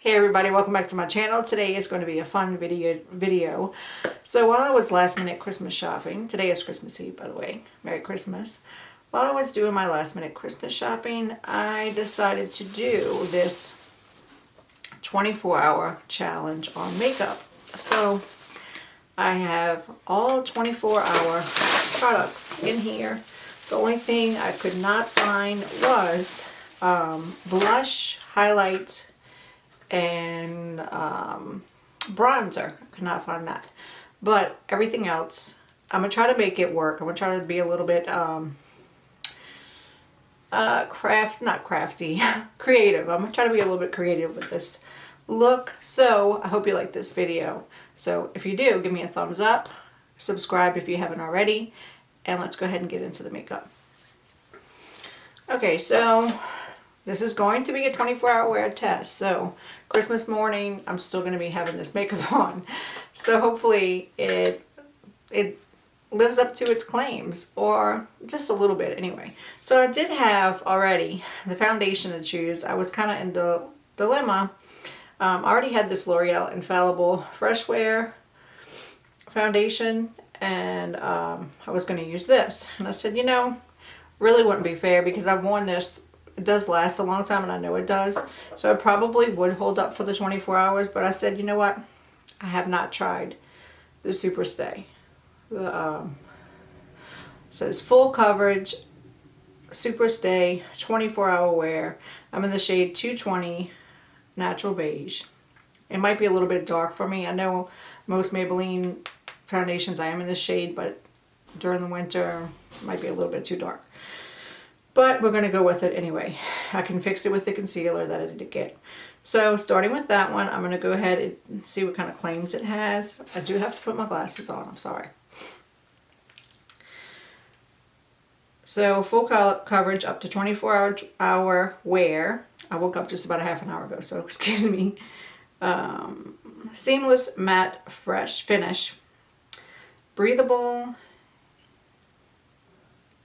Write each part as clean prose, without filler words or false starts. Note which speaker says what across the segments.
Speaker 1: Hey everybody, welcome back to my channel. Today is going to be a fun video. So while I was last minute Christmas shopping, today is Christmas Eve by the way, Merry Christmas. While I was doing my last minute Christmas shopping, I decided to do this 24-hour challenge on makeup. So I have all 24-hour products in here. The only thing I could not find was blush, highlight, and bronzer. I could not find that. But everything else, I'm going to try to make it work. I'm going to try to be a little bit not crafty, creative. I'm going to try to be a little bit creative with this look. So I hope you like this video. So if you do, give me a thumbs up, subscribe if you haven't already, and let's go ahead and get into the makeup. Okay, so this is going to be a 24-hour wear test. So Christmas morning, I'm still going to be having this makeup on. So hopefully it lives up to its claims, or just a little bit anyway. So I did have already the foundation to choose. I was kind of in the dilemma. I already had this L'Oreal Infallible Fresh Wear foundation, and I was going to use this. And I said, you know, really wouldn't be fair because I've worn this. It does last a long time and I know it does. So it probably would hold up for the 24 hours. But I said, you know what? I have not tried the Super Stay. It says full coverage, Super Stay, 24-hour wear. I'm in the shade 220 Natural Beige. It might be a little bit dark for me. I know most Maybelline foundations I am in this shade, but during the winter it might be a little bit too dark. But we're going to go with it anyway. I can fix it with the concealer that I did get. So starting with that one, I'm going to go ahead and see what kind of claims it has. I do have to put my glasses on, I'm sorry. So full coverage up to 24-hour wear. I woke up just about a half an hour ago, so excuse me. Seamless matte fresh finish. Breathable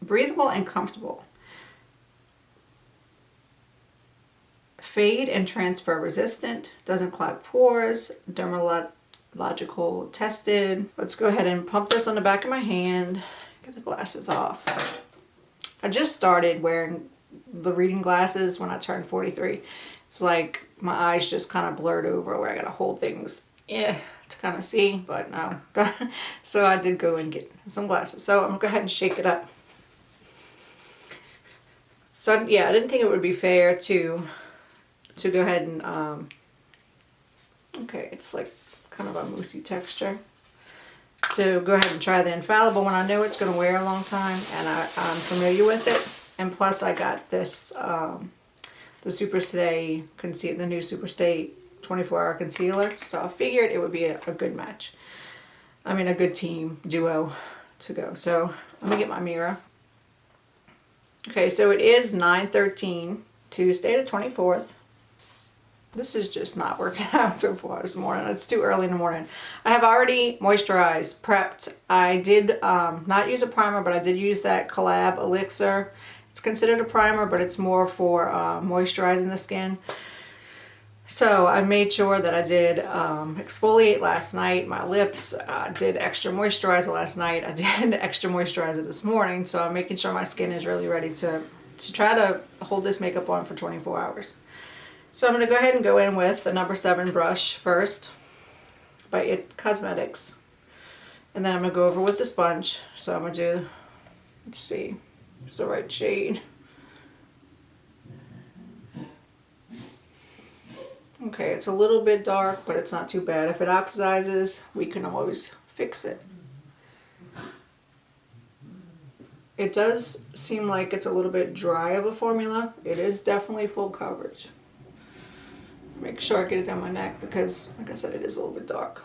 Speaker 1: and comfortable. Fade and transfer resistant, doesn't clog pores, dermatological tested. Let's go ahead and pump this on the back of my hand. Get the glasses off. I just started wearing the reading glasses when I turned 43. It's like my eyes just kind of blurred over where I gotta hold things to kind of see, but no. So I did go and get some glasses. So I'm gonna go ahead and shake it up. So yeah, I didn't think it would be fair to go ahead and, okay, it's like kind of a moussey texture. To go ahead and try the Infallible when I know it's going to wear a long time and I'm familiar with it. And plus I got this, the Super Stay concealer, the new Super Stay 24-hour concealer. So I figured it would be a good match. I mean, a good team duo to go. So let me get my mirror. Okay, so it is 9/13, Tuesday the 24th. This is just not working out so far this morning. It's too early in the morning. I have already moisturized, prepped. I did not use a primer, but I did use that Collab Elixir. It's considered a primer, but it's more for moisturizing the skin. So I made sure that I did exfoliate last night. My lips, did extra moisturizer last night. I did extra moisturizer this morning. So I'm making sure my skin is really ready to try to hold this makeup on for 24 hours. So I'm going to go ahead and go in with the number 7 brush first by It Cosmetics. And then I'm going to go over with the sponge. So I'm going to do, let's see, it's the right shade. Okay, it's a little bit dark, but it's not too bad. If it oxidizes, we can always fix it. It does seem like it's a little bit dry of a formula. It is definitely full coverage. Make sure I get it down my neck because, like I said, it is a little bit dark.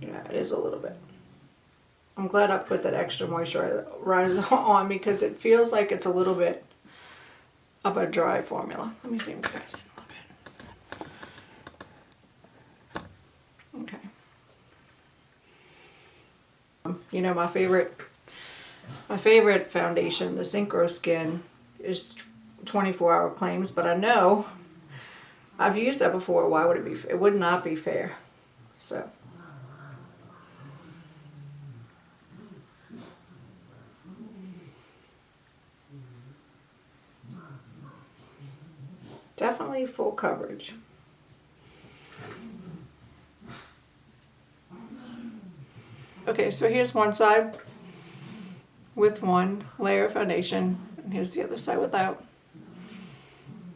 Speaker 1: Yeah, it is a little bit. I'm glad I put that extra moisturizer on because it feels like it's a little bit of a dry formula. Let me see what you guys in a little bit. Okay. You know, my favorite
Speaker 2: My favorite foundation, the Synchro Skin, is 24-hour claims, but I know I've used that before. Why would it be? It would not be fair. So. Definitely full coverage. Okay, so here's one side with one layer of foundation, and here's the other side without.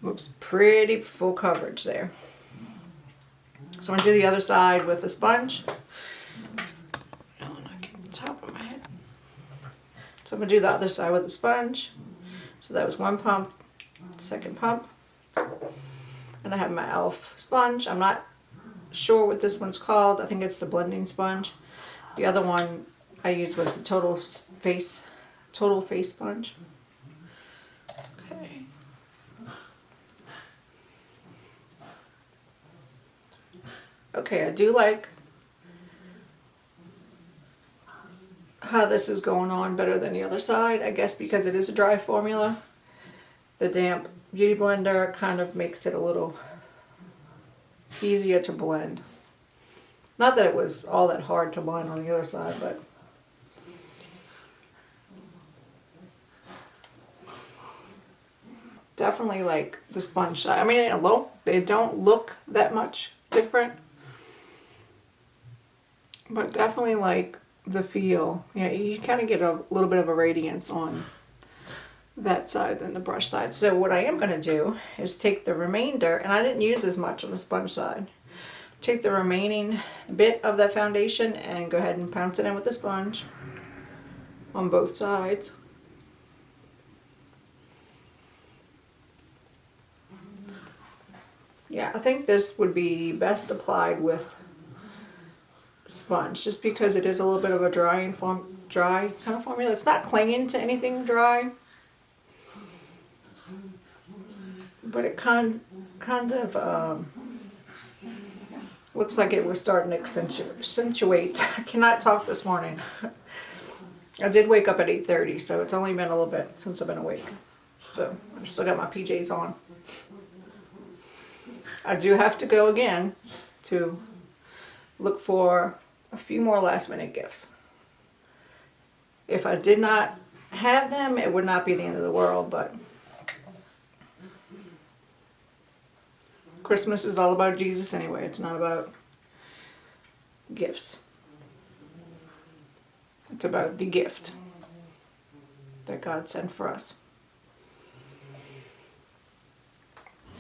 Speaker 2: Looks pretty full coverage there. So I'm going to do the other side with a sponge. Oh, not getting the top of my head. So I'm going to do the other side with a sponge. So that was one pump, second pump. And I have my e.l.f. sponge. I'm not sure what this one's called. I think it's the blending sponge. The other one I used was the Total Face sponge. Okay. Okay, I do like how this is going on better than the other side. I guess because it is a dry formula. The damp Beauty Blender kind of makes it a little easier to blend. Not that it was all that hard to blend on the other side, but definitely like the sponge side. I mean, they don't look that much different, but definitely like the feel. You know, you kind of get a little bit of a radiance on that side than the brush side. So what I am going to do is take the remainder, and I didn't use as much on the sponge side. Take the remaining bit of that foundation and go ahead and pounce it in with the sponge on both sides. Yeah, I think this would be best applied with sponge, just because it is a little bit of a dry kind of formula. It's not clinging to anything dry, but it kind of looks like it was starting to accentuate. I cannot talk this morning. I did wake up at 8:30, so it's only been a little bit since I've been awake. So I still got my PJs on. I do have to go again to look for a few more last minute gifts. If I did not have them, it would not be the end of the world, but Christmas is all about Jesus anyway. It's not about gifts. It's about the gift that God sent for us.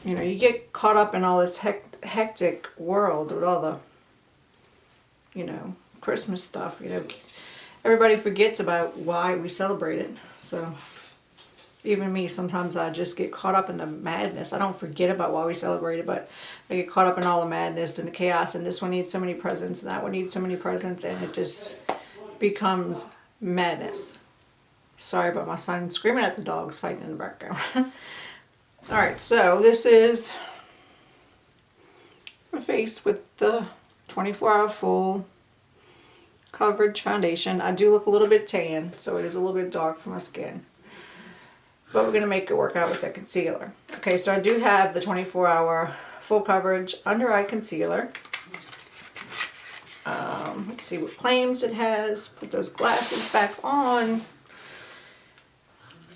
Speaker 2: You know, you get caught up in all this hectic world with all the, Christmas stuff. Everybody forgets about why we celebrate it. So even me, sometimes I just get caught up in the madness. I don't forget about why we celebrate it, but I get caught up in all the madness and the chaos, and this one needs so many presents, and that one needs so many presents, and it just becomes madness. Sorry about my son screaming at the dogs fighting in the background. Alright, so this is my face with the 24-hour full coverage foundation. I do look a little bit tan, so it is a little bit dark for my skin. But we're going to make it work out with the concealer. Okay, so I do have the 24-hour full coverage under eye concealer. Let's see what claims it has. Put those glasses back on.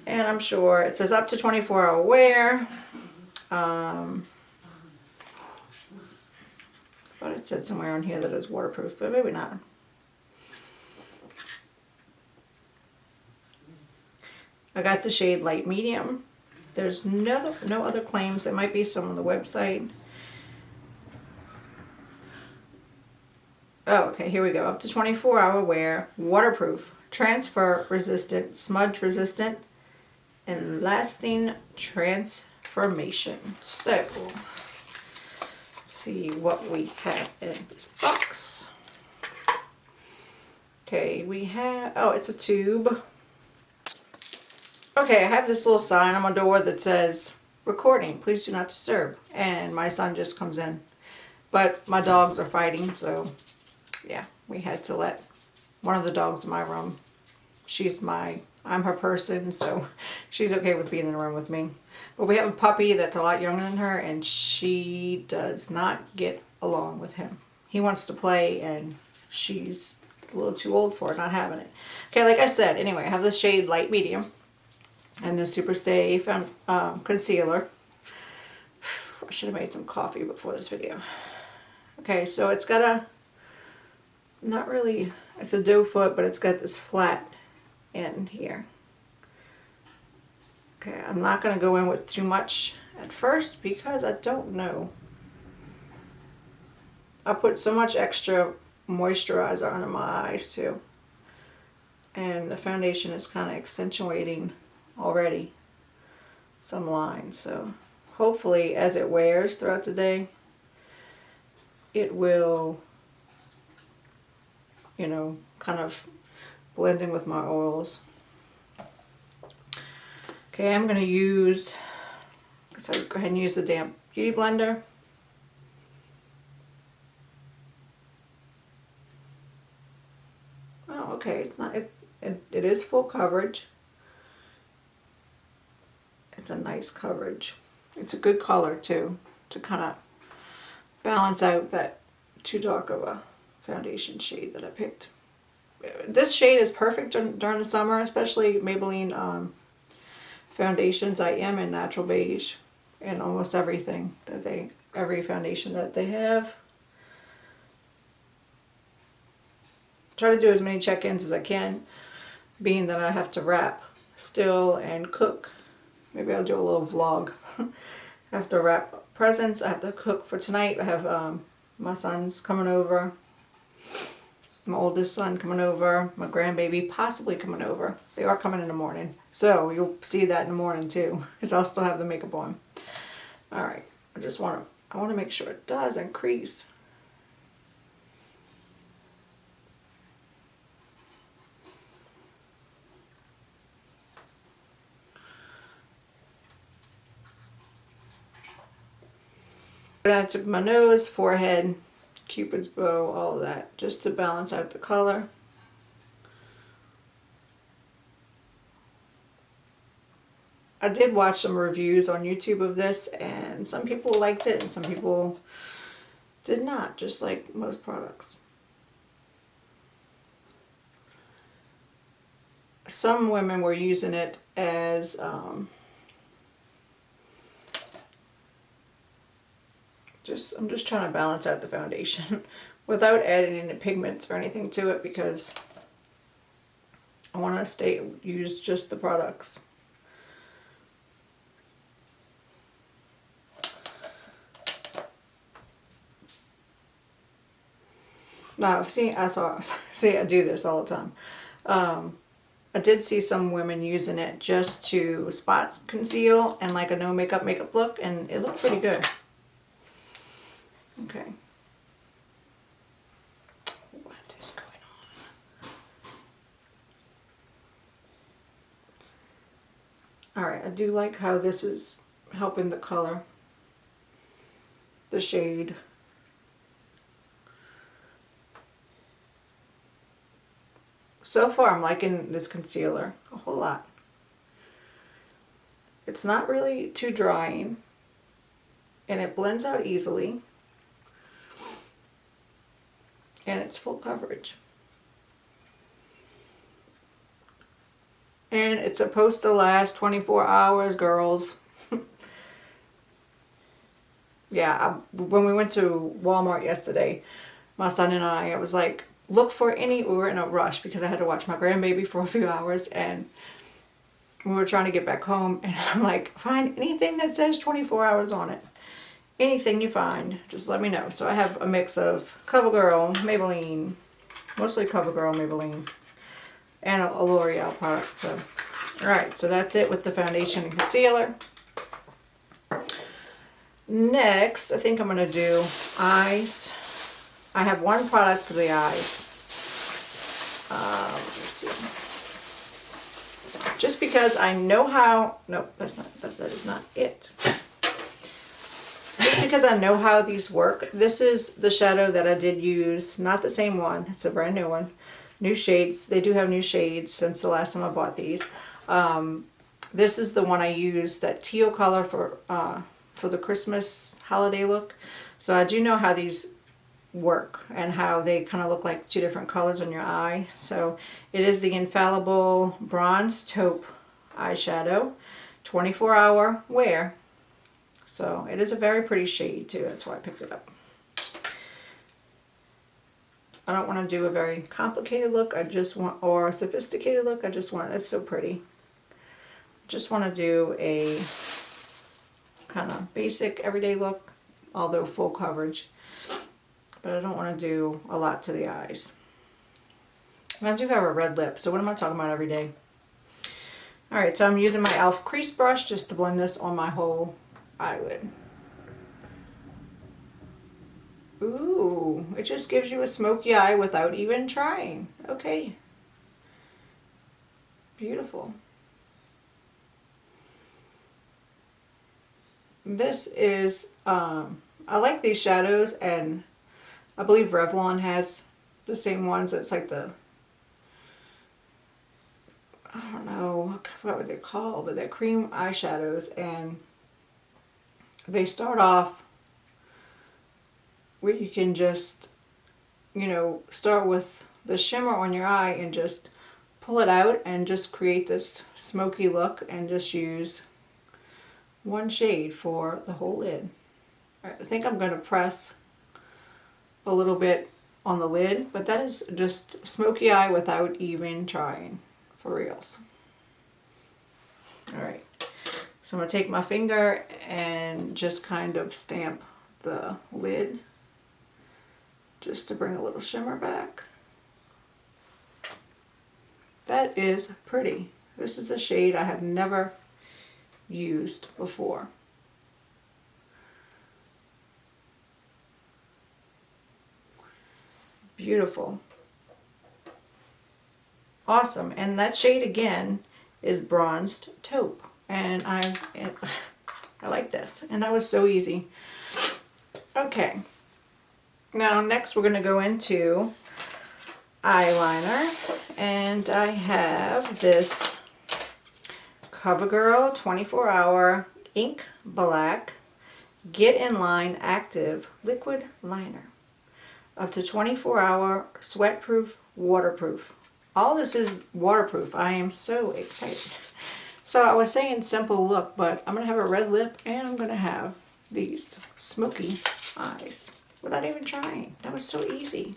Speaker 2: And I'm sure it says up to 24-hour wear. But it said somewhere on here that it's waterproof, but maybe not. I got the shade light medium. There's no other claims. There might be some on the website. Oh, okay, here we go. Up to 24-hour wear, waterproof, transfer resistant, smudge resistant, and lasting transformation. So, let's see what we have in this box. Okay, we have, oh, it's a tube. Okay, I have this little sign on my door that says, recording, please do not disturb. And my son just comes in. But my dogs are fighting, so yeah, we had to let one of the dogs in my room, she's my
Speaker 1: I'm her person, so she's okay with being in the room with me. But we have a puppy that's a lot younger than her, and she does not get along with him. He wants to play, and she's a little too old for it, not having it. Okay, like I said, anyway, I have the shade Light Medium and the Super Stay Concealer. I should have made some coffee before this video. Okay, so it's got a, not really, it's a doe foot, but it's got this flat in here. Okay, I'm not going to go in with too much at first because I don't know. I put so much extra moisturizer under my eyes too. And the foundation is kind of accentuating already some lines. So hopefully as it wears throughout the day, it will, you know, kind of blend in with my oils. Okay, I'm going to use, so go ahead and use the damp beauty blender. Oh, okay, it's not, it is full coverage. It's a nice coverage. It's a good color too, to kind of balance out that too dark of a foundation shade that I picked. This shade is perfect during the summer, especially Maybelline foundations. I am in natural beige in almost everything that every foundation that they have. Try to do as many check-ins as I can, being that I have to wrap still and cook. Maybe I'll do a little vlog. I have to wrap presents. I have to cook for tonight. I have my son's coming over. My oldest son coming over. My grandbaby possibly coming over. They are coming in the morning. So you'll see that in the morning too. Because I'll still have the makeup on. Alright. I want to make sure it doesn't crease. I took my nose, forehead, Cupid's bow, all of that, just to balance out the color. I did watch some reviews on YouTube of this, and some people liked it and some people did not, just like most products. Some women were using it as I'm just trying to balance out the foundation without adding any pigments or anything to it, because I want to use just the products. Now, I do this all the time. I did see some women using it just to spot conceal and like a no makeup look, and it looked pretty good. Okay. What is going on? Alright, I do like how this is helping the color, the shade. So far I'm liking this concealer a whole lot. It's not really too drying, and it blends out easily. And it's full coverage. And it's supposed to last 24 hours, girls. Yeah, when we went to Walmart yesterday, my son and I was like, look for we were in a rush because I had to watch my grandbaby for a few hours, and we were trying to get back home, and I'm like, find anything that says 24 hours on it. Anything you find, just let me know. So I have a mix of CoverGirl, Maybelline, mostly CoverGirl, Maybelline, and a L'Oreal product. So, alright, so that's it with the foundation and concealer. Next, I think I'm going to do eyes. I have one product for the eyes. Let me see. Just because I know how, nope, that is not it. Just because I know how these work. This is the shadow that I did use, not the same one, it's a brand new one. new shades. They do have new shades since the last time I bought these. This is the one I use, that teal color for the Christmas holiday look. So I do know how these work and how they kind of look like two different colors on your eye. So it is the Infallible Bronze Taupe eyeshadow, 24-hour wear. So it is a very pretty shade too. That's why I picked it up. I don't want to do a very complicated look. I just want, or a sophisticated look. I just want, it's so pretty. Just want to do a kind of basic everyday look, although full coverage. But I don't want to do a lot to the eyes. And I do have a red lip, so what am I talking about every day? Alright, so I'm using my e.l.f. crease brush just to blend this on my whole eyelid. Ooh, it just gives you a smoky eye without even trying. Okay. Beautiful. This is, I like these shadows, and I believe Revlon has the same ones. It's like the, I don't know, I forgot what they're called, but they're cream eyeshadows, and they start off where you can just, you know, start with the shimmer on your eye and just pull it out and just create this smoky look, and just use one shade for the whole lid. All right, I think I'm going to press a little bit on the lid, but that is just smoky eye without even trying, for reals. All right, so I'm going to take my finger and just kind of stamp the lid just to bring a little shimmer back. That is pretty. This is a shade I have never used before. Beautiful. Awesome. And that shade again is Bronzed Taupe. And I like this. And that was so easy. Okay. Now next we're going to go into eyeliner. And I have this CoverGirl 24-hour Ink Black Get In Line Active Liquid Liner. Up to 24-hour sweat-proof, waterproof. All this is waterproof. I am so excited. So I was saying simple look, but I'm going to have a red lip and I'm going to have these smoky eyes without even trying. That was so easy.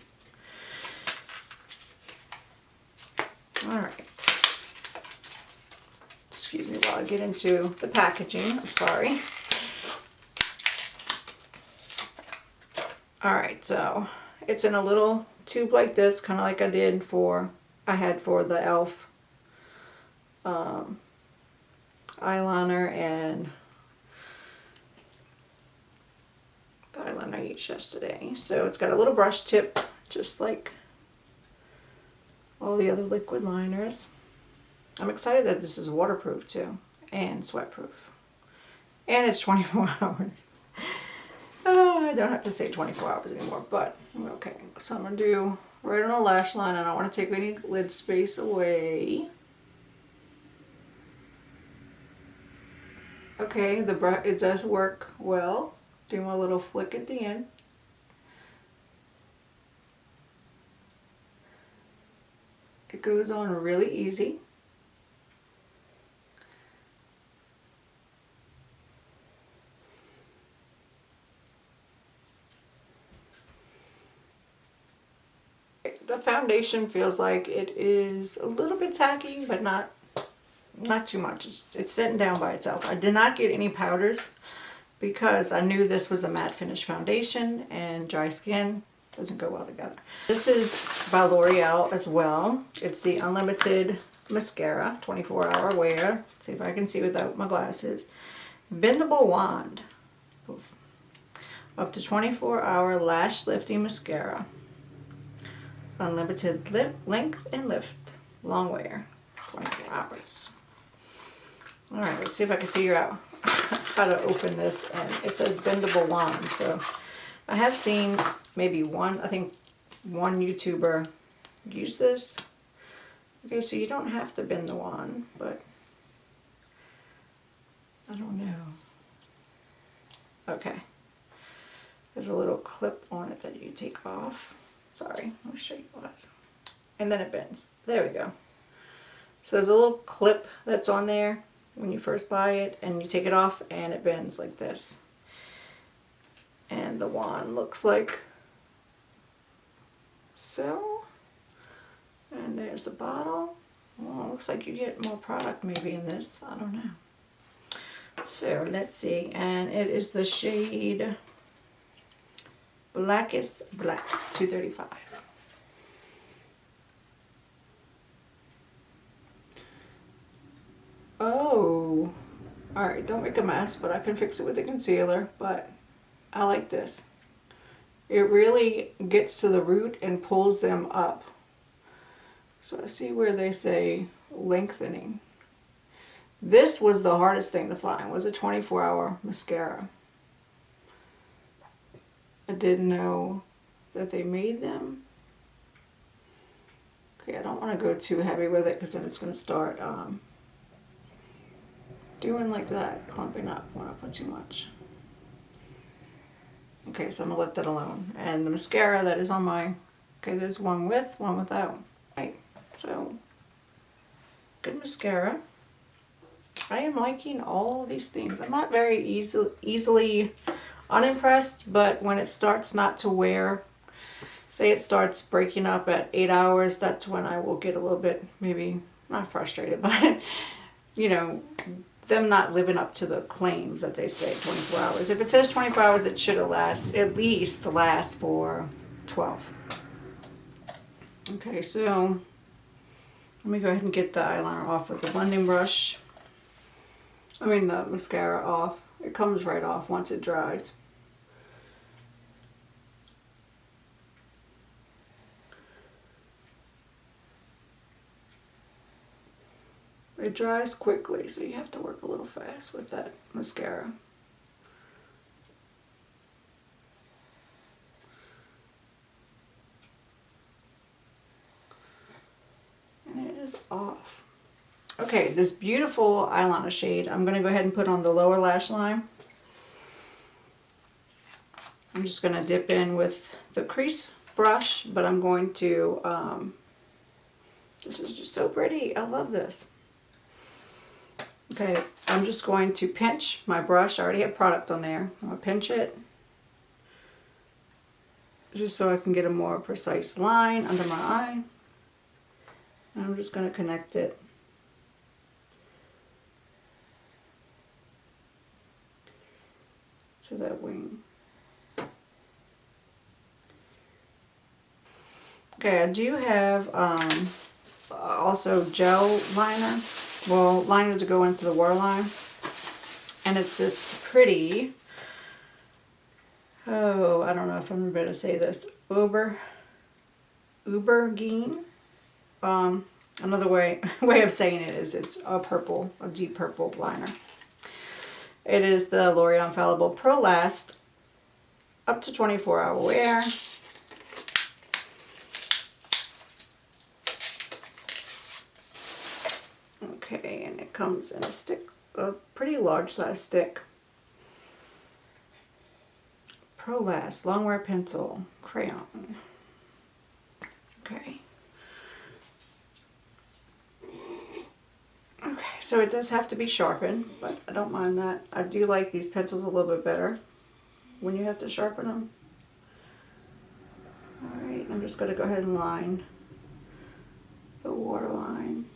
Speaker 1: Alright. Excuse me while I get into the packaging. I'm sorry. Alright, so it's in a little tube like this, kind of like I had for the e.l.f. Eyeliner and the eyeliner I used yesterday. So it's got a little brush tip, just like all the other liquid liners. I'm excited that this is waterproof too, and sweat proof. And it's 24 hours. Oh, I don't have to say 24 hours anymore, but okay. So I'm going to do right on the lash line. I don't want to take any lid space away. Okay, the brush, it does work well. Do my little flick at the end. It goes on really easy. The foundation feels like it is a little bit tacky, but not too much. It's sitting down by itself. I did not get any powders because I knew this was a matte finish foundation, and dry skin doesn't go well together. This is by L'Oreal as well. It's the Unlimited Mascara, 24-hour wear. Let's see if I can see without my glasses. Bendable wand. Oof. Up to 24-hour lash lifting mascara. Unlimited length and lift. Long wear. 24 hours. Alright, let's see if I can figure out how to open this. And it says bendable wand. So I have seen maybe one YouTuber use this. Okay, so you don't have to bend the wand, but I don't know. Okay. There's a little clip on it that you take off. Sorry, let me show you what. And then it bends. There we go. So there's a little clip that's on there when you first buy it, and you take it off and it bends like this. And the wand looks like so. And there's the bottle. Well, it looks like you get more product maybe in this. I don't know. So let's see. And it is the shade Blackest Black 235. Oh, alright, don't make a mess, but I can fix it with the concealer, but I like this. It really gets to the root and pulls them up. So I see where they say lengthening. This was the hardest thing to find, was a 24-hour mascara. I didn't know that they made them. Okay, I don't want to go too heavy with it because then it's going to start doing like that, clumping up when I put too much. Okay, so I'm going to let that alone. And the mascara that is on my, okay, there's one with, one without. Right, so good mascara. I am liking all these things. I'm not very easily unimpressed, but when it starts not to wear, say it starts breaking up at 8 hours, that's when I will get a little bit, maybe not frustrated, but you know, them not living up to the claims that they say 24 hours. If it says 24 hours, it should at least last for 12. Okay, so let me go ahead and get the eyeliner off with the blending brush. I mean the mascara off. It comes right off once it dries. It dries quickly, so you have to work a little fast with that mascara. And it is off. Okay, this beautiful eyeliner shade, I'm going to go ahead and put on the lower lash line. I'm just going to dip in with the crease brush, but I'm going to, this is just so pretty. I love this. Okay, I'm just going to pinch my brush. I already have product on there. I'm going to pinch it just so I can get a more precise line under my eye. And I'm just going to connect it to that wing. Okay, I do have also gel liner. Well, liner to go into the waterline. And it's this pretty, oh, I don't know if I'm going to say this, Aubergine. Another way of saying it is it's a purple, a deep purple liner. It is the L'Oreal Infallible Pro Last up to 24-hour wear. Okay, and it comes in a stick, a pretty large size stick. Pro Last Longwear Pencil Crayon. Okay. Okay, so it does have to be sharpened, but I don't mind that. I do like these pencils a little bit better when you have to sharpen them. Alright, I'm just going to go ahead and line the waterline.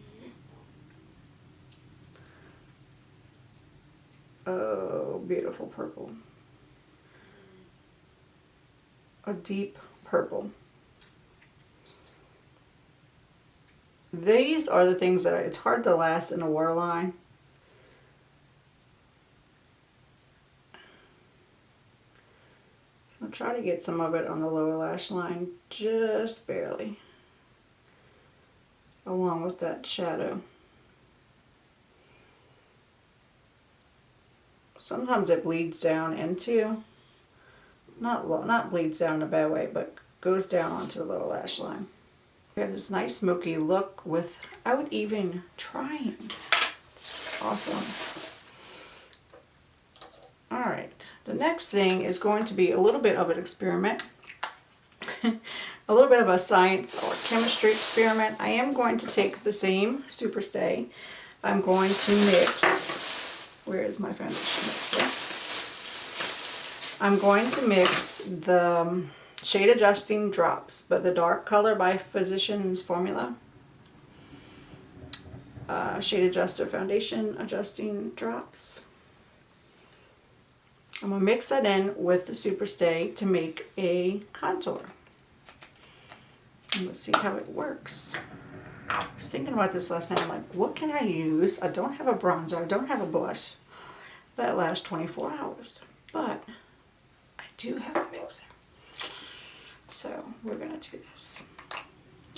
Speaker 1: Oh, beautiful purple. A deep purple. These are the things that it's hard to last in a waterline. So I'll try to get some of it on the lower lash line, just barely, along with that shadow. Sometimes it bleeds down into, not bleeds down in a bad way, but goes down onto the lower lash line. We have this nice smoky look without even trying. It's awesome. All right, the next thing is going to be a little bit of an experiment. A little bit of a science or chemistry experiment. I am going to take the same Super Stay. I'm going to mix, where is my foundation mixer? I'm going to mix the shade adjusting drops, but the dark color by Physicians Formula. Shade adjuster foundation adjusting drops. I'm going to mix that in with the Super Stay to make a contour. And let's see how it works. I was thinking about this last night. I'm like, what can I use? I don't have a bronzer. I don't have a blush that lasts 24 hours. But I do have a mixer. So we're going to do this.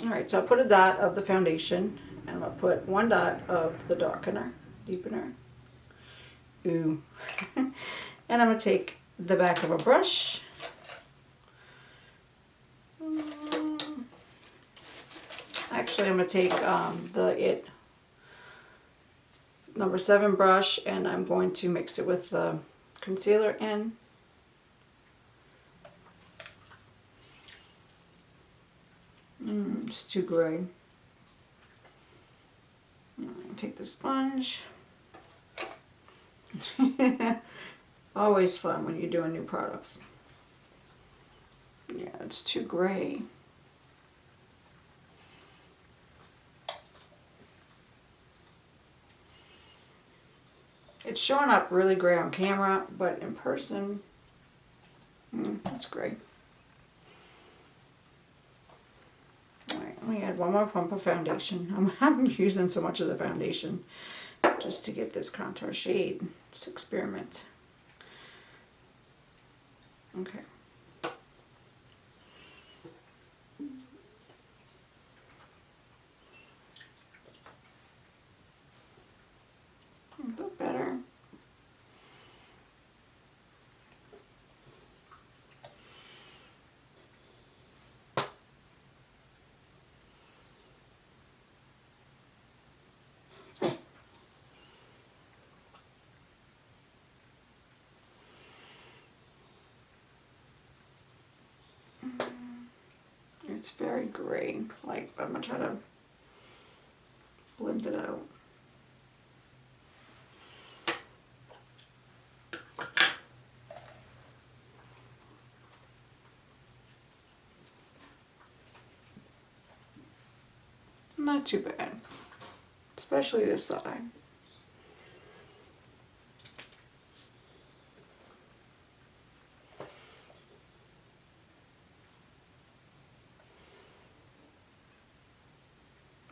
Speaker 1: Alright, so I put a dot of the foundation. And I'm going to put one dot of the darkener, deepener. Ooh. And I'm going to take the back of a brush. Actually, I'm going to take the number 7 brush, and I'm going to mix it with the concealer in. It's too gray. Take the sponge. Always fun when you're doing new products. Yeah, it's too gray. It's showing up really gray on camera, but in person, it's gray. Alright, let me add one more pump of foundation. I'm using so much of the foundation just to get this contour shade. Let's experiment. Okay. A little better. It's very gray. Like, I'm gonna try to blend it out. Not too bad, especially this side.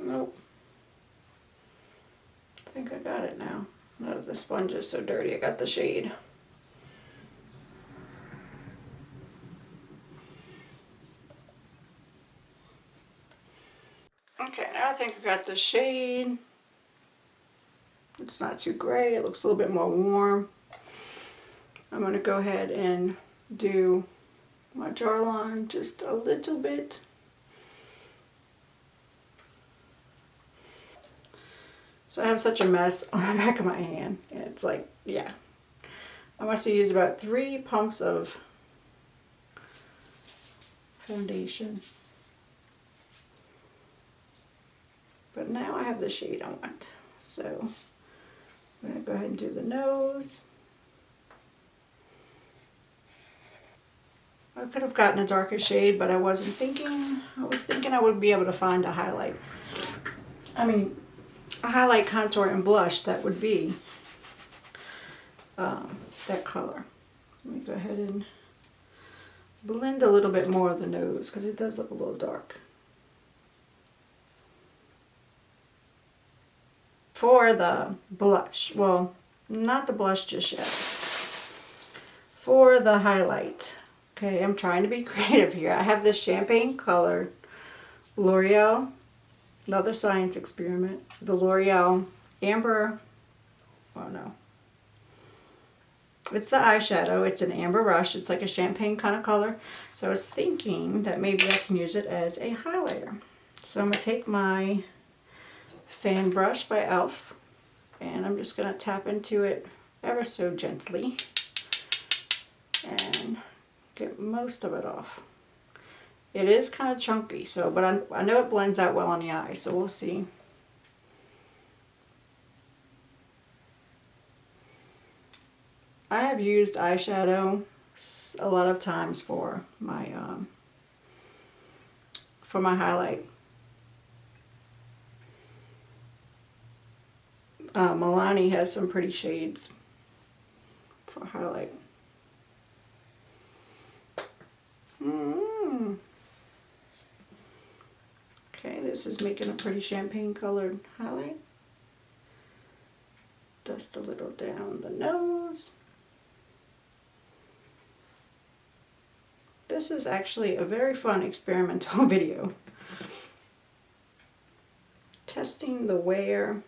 Speaker 1: Nope. I think I got it now. Now that the sponge is so dirty, I got the shade. Okay, now I think I got the shade. It's not too gray, it looks a little bit more warm. I'm going to go ahead and do my jawline just a little bit. So I have such a mess on the back of my hand. And it's like, yeah. I must have used about 3 pumps of foundation. But now I have the shade I want. So I'm going to go ahead and do the nose. I could have gotten a darker shade, but I wasn't thinking. I was thinking I would be able to find a highlight. I mean, a highlight, contour, and blush that would be that color. Let me go ahead and blend a little bit more of the nose because it does look a little dark. For the blush, well, not the blush just yet. For the highlight, okay, I'm trying to be creative here. I have this champagne colored L'Oreal, another science experiment, the L'Oreal Amber, oh no. It's the eyeshadow, it's an amber rush, it's like a champagne kind of color. So I was thinking that maybe I can use it as a highlighter. So I'm going to take my fan brush by e.l.f. and I'm just going to tap into it ever so gently and get most of it off. It is kind of chunky, so but I know it blends out well on the eye, so we'll see. I have used eyeshadow a lot of times for my highlight. Milani has some pretty shades for highlight. Okay, this is making a pretty champagne colored highlight. Dust a little down the nose. This is actually a very fun experimental video. Testing the wear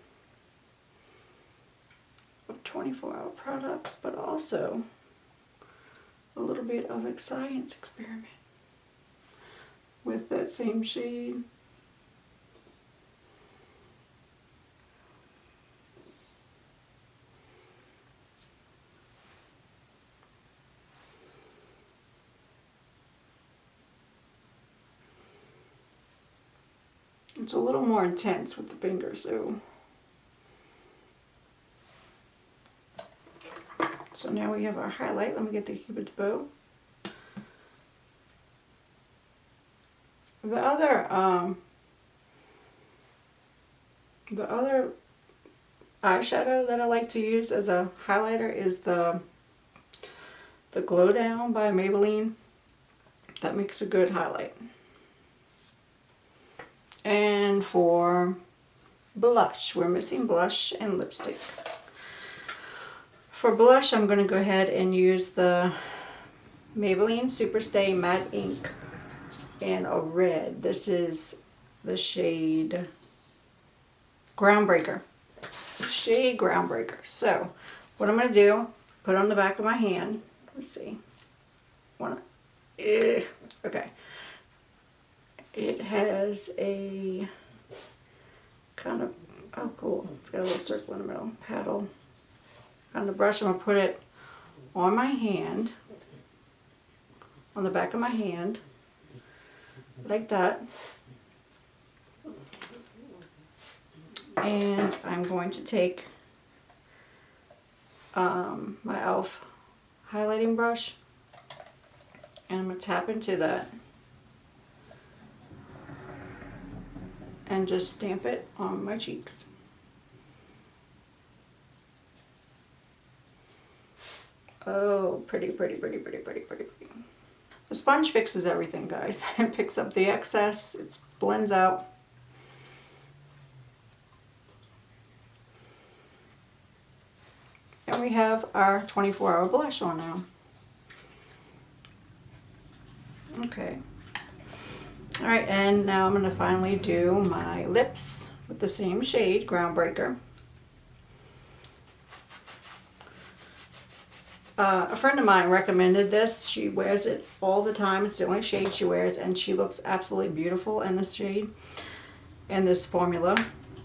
Speaker 1: of 24-hour products, but also a little bit of a science experiment with that same shade. It's a little more intense with the finger, so now we have our highlight. Let me get the Cupid's bow. The other eyeshadow that I like to use as a highlighter is the Glow Down by Maybelline. That makes a good highlight. And for blush, we're missing blush and lipstick. For blush, I'm going to go ahead and use the Maybelline Superstay Matte Ink in a red. This is the shade Groundbreaker. Shade Groundbreaker. So, what I'm going to do, put it on the back of my hand. Let's see. Okay. It has a kind of, oh cool, it's got a little circle in the middle, paddle. On the brush, I'm going to put it on my hand, on the back of my hand, like that. And I'm going to take my e.l.f. highlighting brush, and I'm going to tap into that and just stamp it on my cheeks. Oh, pretty, pretty, pretty, pretty, pretty, pretty, pretty. The sponge fixes everything, guys. It picks up the excess, it blends out. And we have our 24-hour blush on now. Okay. Alright, and now I'm going to finally do my lips with the same shade, Groundbreaker. A friend of mine recommended this. She wears it all the time. It's the only shade she wears, and she looks absolutely beautiful in this shade, in this formula.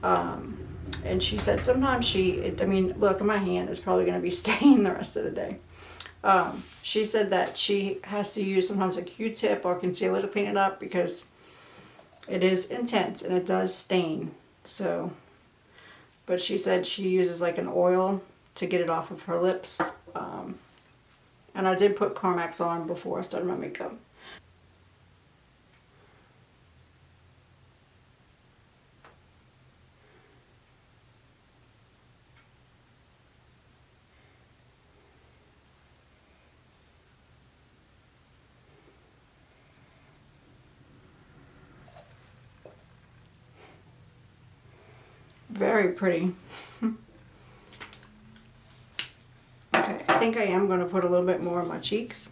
Speaker 1: And she said sometimes I mean, look at my hand, it's probably going to be staying the rest of the day. She said that she has to use sometimes a Q-tip or concealer to clean it up because it is intense and it does stain. So, but she said she uses like an oil to get it off of her lips. And I did put Carmex on before I started my makeup. Very pretty. Okay, I think I am going to put a little bit more on my cheeks.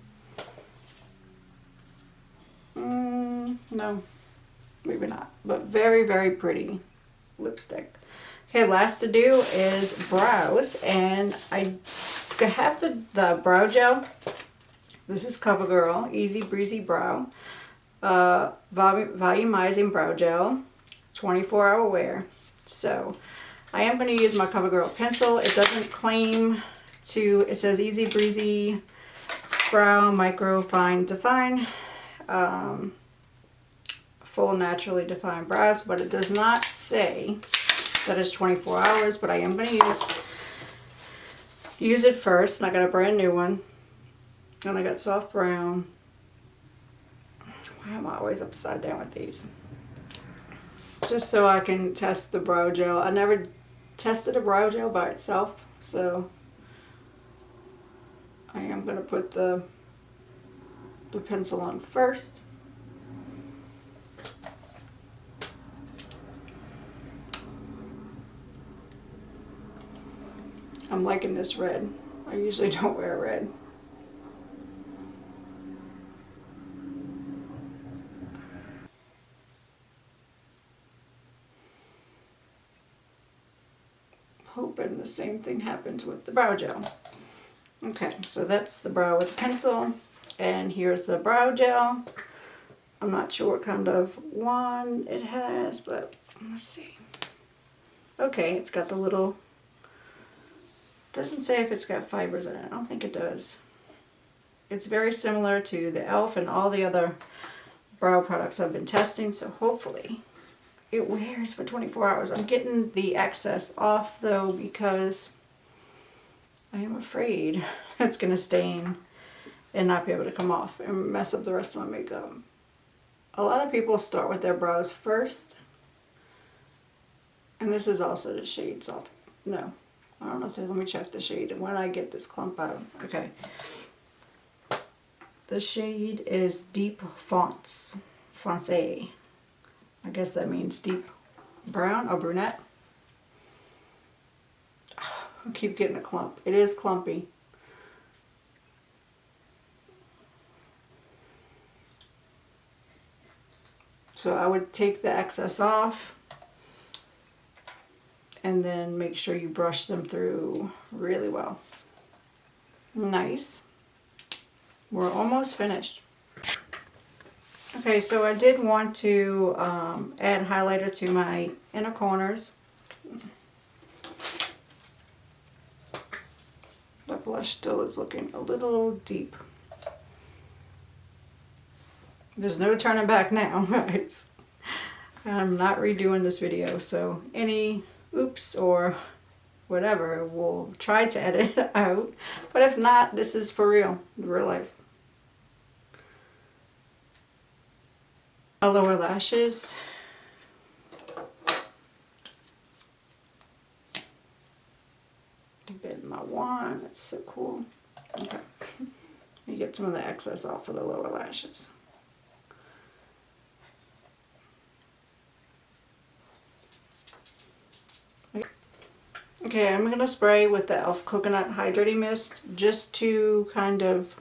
Speaker 1: No, maybe not. But very, very pretty lipstick. Okay, last to do is brows. And I have the brow gel. This is CoverGirl Easy Breezy Brow. Volumizing Brow Gel. 24-hour wear. So I am going to use my CoverGirl pencil. It doesn't claim to, it says Easy Breezy Brow Micro Fine Define, full naturally defined brows, but it does not say that it's 24 hours, but I am going to use it first. And I got a brand new one, and I got soft brown. Why am I always upside down with these? Just so I can test the brow gel. I never tested a brow gel by itself, so I am going to put the pencil on first. I'm liking this red. I usually don't wear red. Hoping the same thing happens with the brow gel. Okay, so that's the brow with pencil, and here's the brow gel. I'm not sure what kind of wand it has, but let's see. Okay, it's got the little, doesn't say if it's got fibers in it. I don't think it does. It's very similar to the e.l.f. and all the other brow products I've been testing, so hopefully it wears for 24 hours. I'm getting the excess off though because I am afraid it's going to stain and not be able to come off and mess up the rest of my makeup. A lot of people start with their brows first. And this is also the shade soft. No, I don't know if they, let me check the shade and when I get this clump out. Okay. The shade is Deep Fonce. Fonce. I guess that means deep brown or brunette. I keep getting a clump. It is clumpy. So I would take the excess off and then make sure you brush them through really well. Nice. We're almost finished. Okay, so I did want to add highlighter to my inner corners. The blush still is looking a little deep. There's no turning back now, guys. I'm not redoing this video, so any oops or whatever, we'll try to edit it out. But if not, this is for real, real life. My lower lashes. Bit my wand, that's so cool. Okay, let me get some of the excess off of the lower lashes. Okay, I'm gonna spray with the e.l.f. Coconut Hydrating Mist just to kind of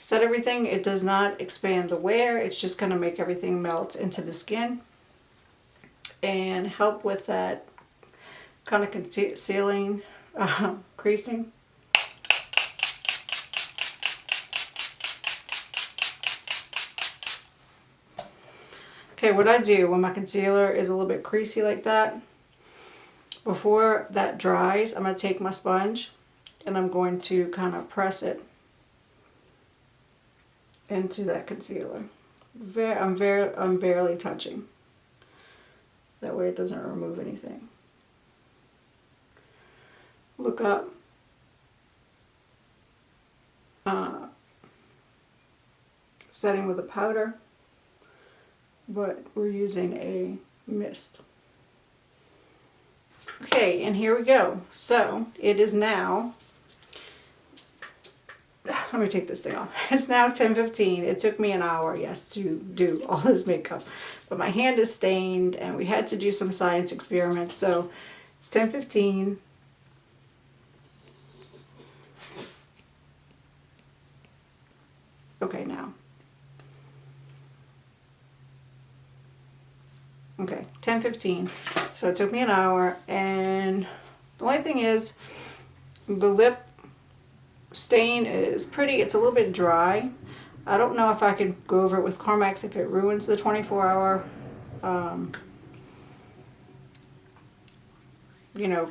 Speaker 1: set everything. It does not expand the wear, it's just gonna make everything melt into the skin and help with that kind of concealing, creasing. Okay, what I do when my concealer is a little bit creasy like that, before that dries, I'm going to take my sponge and I'm going to kind of press it into that concealer. I'm barely touching. That way it doesn't remove anything. Look up. Setting with a powder, but we're using a mist. Okay, and here we go. So it is now, let me take this thing off. It's now 10:15. It took me an hour, yes, to do all this makeup. But my hand is stained and we had to do some science experiments. So it's 10:15. Okay, now. Okay, 10:15. So it took me an hour, and the only thing is the lip stain is pretty, it's a little bit dry. I don't know if I can go over it with Carmex if it ruins the 24-hour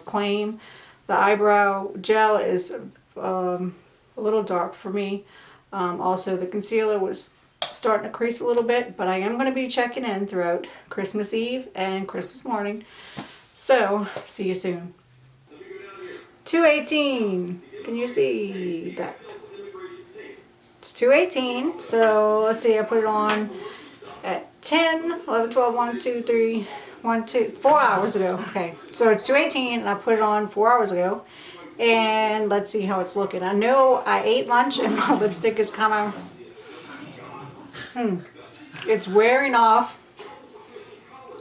Speaker 1: claim. The eyebrow gel is a little dark for me. Also, the concealer was starting to crease a little bit, but I am going to be checking in throughout Christmas Eve and Christmas morning. So, see you soon. 2:18. Can you see that? It's 2:18. So, let's see. I put it on at 10, 11, 12, 1, 2, 3, 1, 2, 4 hours ago. Okay. So, it's 2:18 and I put it on 4 hours ago. And let's see how it's looking. I know I ate lunch and my lipstick is kind of, it's wearing off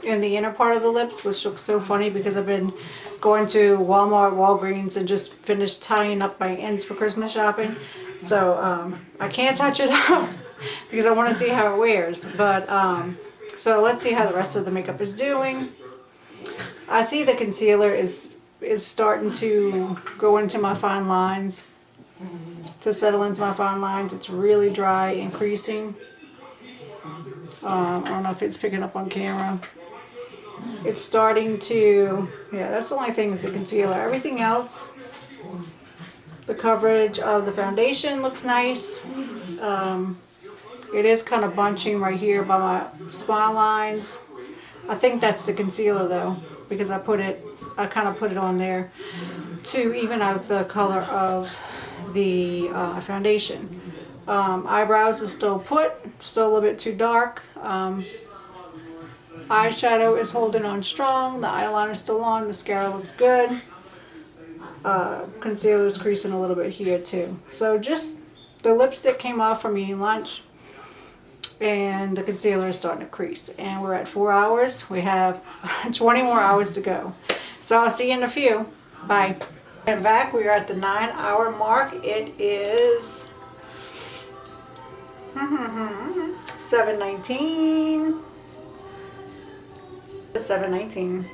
Speaker 1: in the inner part of the lips, which looks so funny because I've been going to Walmart, Walgreens, and just finished tying up my ends for Christmas shopping. So I can't touch it up because I want to see how it wears. But so let's see how the rest of the makeup is doing. I see the concealer is starting to go into my fine lines, to settle into my fine lines. It's really dry and creasing. I don't know if it's picking up on camera. It's starting to, yeah, that's the only thing is the concealer. Everything else, the coverage of the foundation looks nice. It is kind of bunching right here by my smile lines. I think that's the concealer though, because I kind of put it on there to even out the color of the foundation. Eyebrows is still still a little bit too dark. Eyeshadow is holding on strong. The eyeliner is still on. Mascara looks good. Concealer is creasing a little bit here too. So just the lipstick came off from eating lunch, and the concealer is starting to crease. And we're at 4 hours. We have 20 more hours to go. So I'll see you in a few. Bye. And back, we are at the 9-hour mark. It is 7:19. 7:19.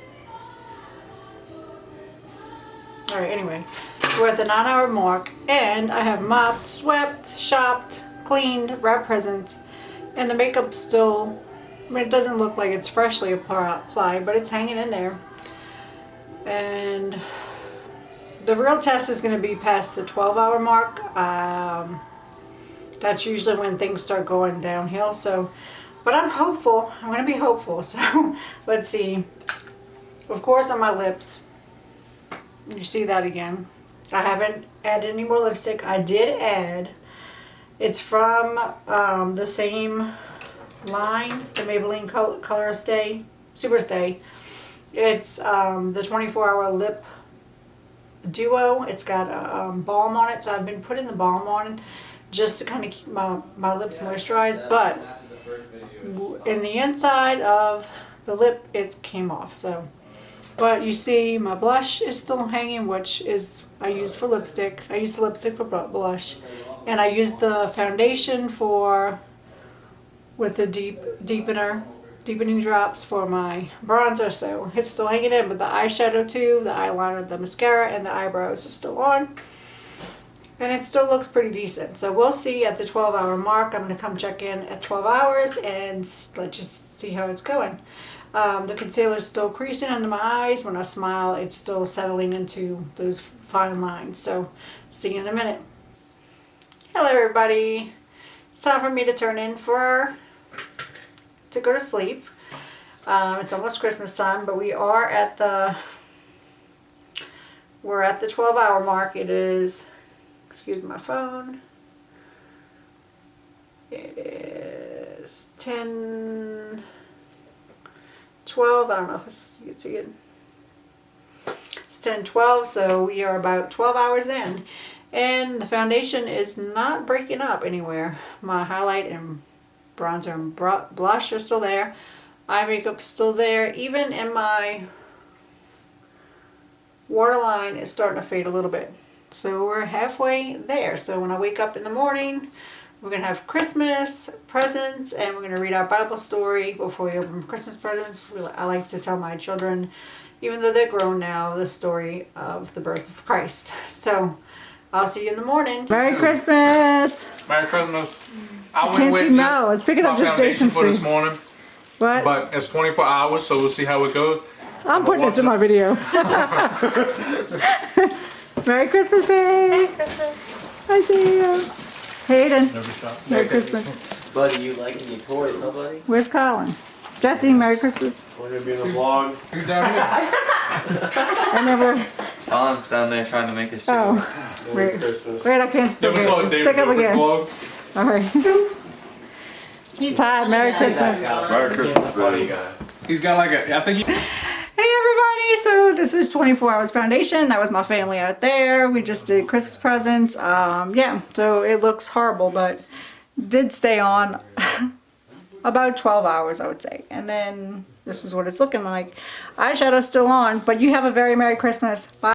Speaker 1: Alright, anyway. We're at the 9-hour mark, and I have mopped, swept, shopped, cleaned, wrapped presents, and the makeup's still, I mean, it doesn't look like it's freshly applied, but it's hanging in there. And the real test is going to be past the 12-hour mark. That's usually when things start going downhill. So, but I'm hopeful. I'm going to be hopeful. So, let's see. Of course, on my lips, you see that again. I haven't added any more lipstick. I did add. It's from the same line, the Maybelline Color Stay, Super Stay. It's the 24-hour lip duo. It's got a balm on it, so I've been putting the balm on just to kind of keep my lips moisturized. But in the inside of the lip, it came off. So, but you see, my blush is still hanging, which is I use for lipstick. I use the lipstick for blush, and I use the foundation with the deepening drops for my bronzer. So it's still hanging in, but the eyeshadow too, the eyeliner, the mascara, and the eyebrows are still on. And it still looks pretty decent. So we'll see at the 12-hour mark. I'm going to come check in at 12 hours and let's just see how it's going. The concealer is still creasing under my eyes. When I smile, it's still settling into those fine lines. So see you in a minute. Hello everybody. It's time for me to turn in to go to sleep. It's almost Christmas time, but we're at the 12-hour mark. It is, excuse my phone, it is 10:12. I don't know if you can see it. It's 10:12, so we are about 12 hours in, and the foundation is not breaking up anywhere. My highlight and bronzer and blush are still there. Eye makeup's still there. Even in my waterline is starting to fade a little bit. So we're halfway there. So when I wake up in the morning, we're going to have Christmas presents, and we're going to read our Bible story before we open Christmas presents. I like to tell my children, even though they're grown now, the story of the birth of Christ. So I'll see you in the morning. Merry Christmas!
Speaker 3: Merry Christmas.
Speaker 1: I can't see Mel. It's picking up just Jason's
Speaker 3: for this morning.
Speaker 1: What?
Speaker 3: But it's 24 hours, so we'll see how it goes.
Speaker 2: I'm putting this in my video. Merry Christmas, babe. I see you. Hayden. Merry Christmas.
Speaker 3: Buddy, you liking your toys, huh, buddy?
Speaker 2: Where's Colin? Jesse, Merry Christmas.
Speaker 4: We're gonna be in the vlog.
Speaker 2: I never.
Speaker 3: Colin's down there trying to make a show.
Speaker 2: Oh,
Speaker 4: Merry
Speaker 2: wait.
Speaker 4: Christmas.
Speaker 2: Wait, I can't stick it. Stick up again. All right. Todd, Merry Christmas.
Speaker 4: Merry Christmas, buddy. He's got like a, I think he...
Speaker 2: Hey everybody, so this is 24 Hours Foundation. That was my family out there. We just did Christmas presents. Yeah, so it looks horrible, but did stay on about 12 hours, I would say. And then this is what it's looking like. Eyeshadow's still on, but you have a very Merry Christmas. Bye.